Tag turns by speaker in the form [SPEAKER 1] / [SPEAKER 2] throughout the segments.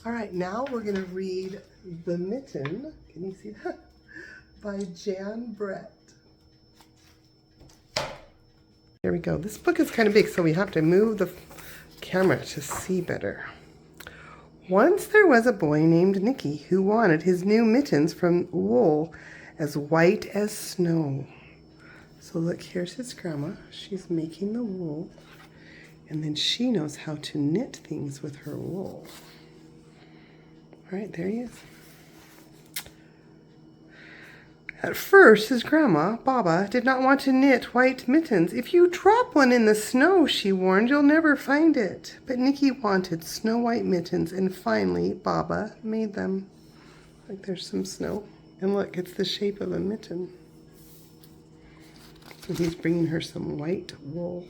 [SPEAKER 1] All right, now we're going to read The Mitten. Can you see that? By Jan Brett. Here we go. This book is kind of big, so we have to move the camera to see better. Once there was a boy named Nicky who wanted his new mittens from wool as white as snow. So look, here's his grandma. She's making the wool, and then she knows how to knit things with her wool. All right, there he is. At first, his grandma, Baba, did not want to knit white mittens. If you drop one in the snow, she warned, you'll never find it. But Nicky wanted snow-white mittens, and finally, Baba made them. Like there's some snow. And look, it's the shape of a mitten. So he's bringing her some white wool.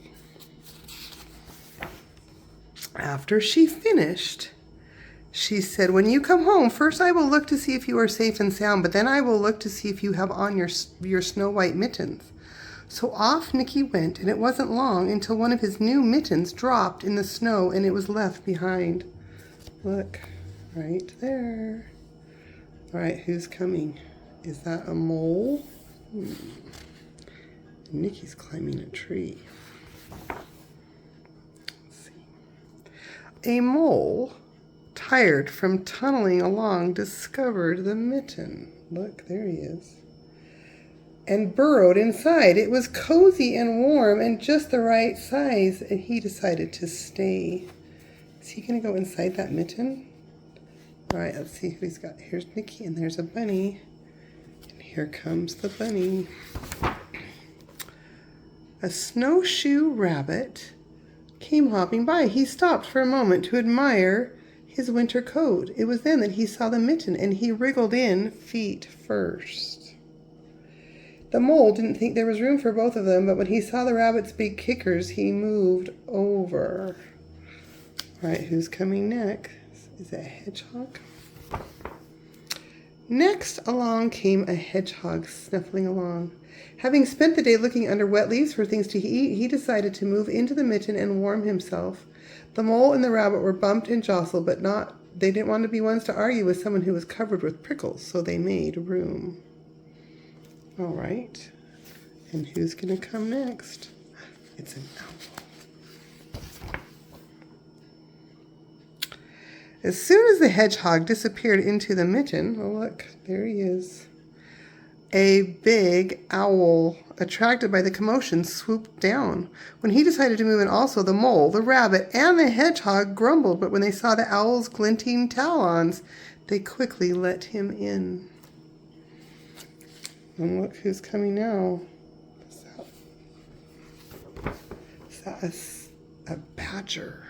[SPEAKER 1] After she finished, she said, when you come home, first I will look to see if you are safe and sound, but then I will look to see if you have on your snow-white mittens. So off Nicky went, and it wasn't long until one of his new mittens dropped in the snow and it was left behind. Look, right there. All right, who's coming? Is that a mole? Nicky's climbing a tree. Let's see. A mole, tired from tunneling along, discovered the mitten. Look, there he is. And burrowed inside. It was cozy and warm and just the right size, and he decided to stay. Is he going to go inside that mitten? All right, let's see who he's got. Here's Nicky, and there's a bunny. And here comes the bunny. A snowshoe rabbit came hopping by. He stopped for a moment to admire his winter coat. It was then that he saw the mitten, and he wriggled in feet first. The mole didn't think there was room for both of them, but when he saw the rabbit's big kickers, he moved over. All right, who's coming next? Is it a hedgehog? Next along came a hedgehog snuffling along. Having spent the day looking under wet leaves for things to eat, he decided to move into the mitten and warm himself. The mole and the rabbit were bumped and jostled, but they didn't want to be ones to argue with someone who was covered with prickles, so they made room. All right, and who's going to come next? It's an owl. As soon as the hedgehog disappeared into the mitten, oh look, there he is. A big owl, attracted by the commotion, swooped down. When he decided to move in also, the mole, the rabbit, and the hedgehog grumbled, but when they saw the owl's glinting talons, they quickly let him in. And look who's coming now. Is that a badger?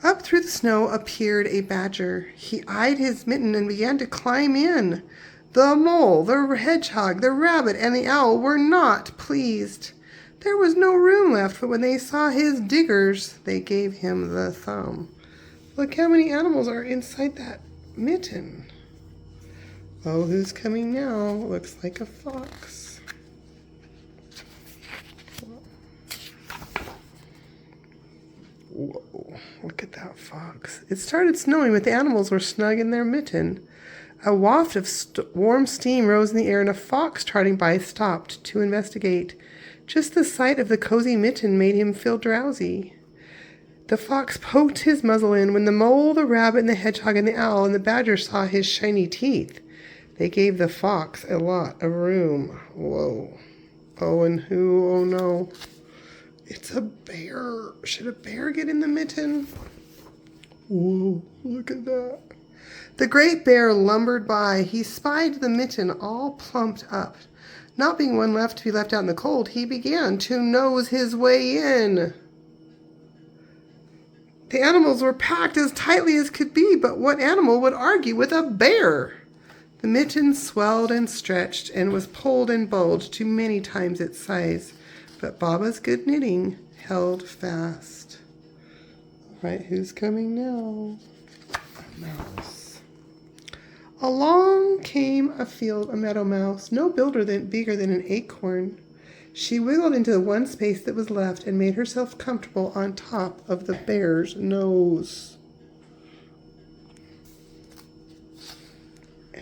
[SPEAKER 1] Up through the snow appeared a badger. He eyed his mitten and began to climb in. The mole, the hedgehog, the rabbit, and the owl were not pleased. There was no room left, but when they saw his diggers, they gave him the thumb. Look how many animals are inside that mitten. Oh, who's coming now? Looks like a fox. Whoa, look at that fox. It started snowing, but the animals were snug in their mitten. A waft of warm steam rose in the air, and a fox trotting by stopped to investigate. Just the sight of the cozy mitten made him feel drowsy. The fox poked his muzzle in when the mole, the rabbit, and the hedgehog, and the owl, and the badger saw his shiny teeth. They gave the fox a lot of room. Whoa. Oh, and who? Oh, no. It's a bear. Should a bear get in the mitten? Whoa, look at that. The great bear lumbered by. He spied the mitten all plumped up. Not being one left to be left out in the cold, he began to nose his way in. The animals were packed as tightly as could be, but what animal would argue with a bear? The mitten swelled and stretched and was pulled and bulged to many times its size, but Baba's good knitting held fast. All right, who's coming now? A mouse. Along came a meadow mouse, no bigger than an acorn. She wiggled into the one space that was left and made herself comfortable on top of the bear's nose.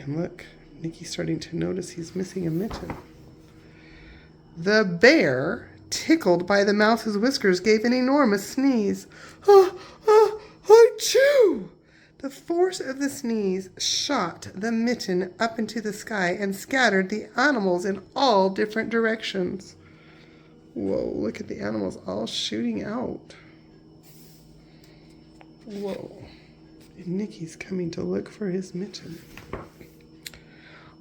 [SPEAKER 1] And look, Nikki's starting to notice he's missing a mitten. The bear, tickled by the mouse's whiskers, gave an enormous sneeze. Ah, ah, achoo! The force of the sneeze shot the mitten up into the sky and scattered the animals in all different directions. Whoa, look at the animals all shooting out. Whoa. And Nicky's coming to look for his mitten.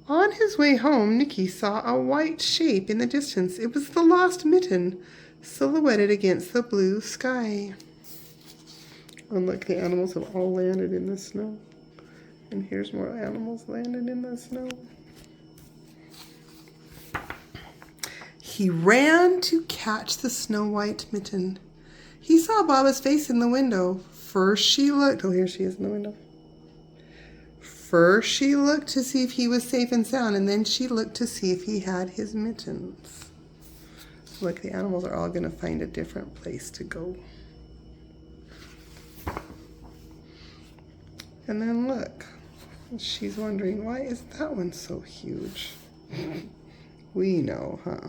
[SPEAKER 1] On his way home, Nicky saw a white shape in the distance. It was the lost mitten, silhouetted against the blue sky. And look, the animals have all landed in the snow. And here's more animals landed in the snow. He ran to catch the snow white mitten. He saw Baba's face in the window. First she looked, oh, here she is in the window. First she looked to see if he was safe and sound, and then she looked to see if he had his mittens. Look, the animals are all going to find a different place to go. And then look, she's wondering, why is that one so huge? We know, huh?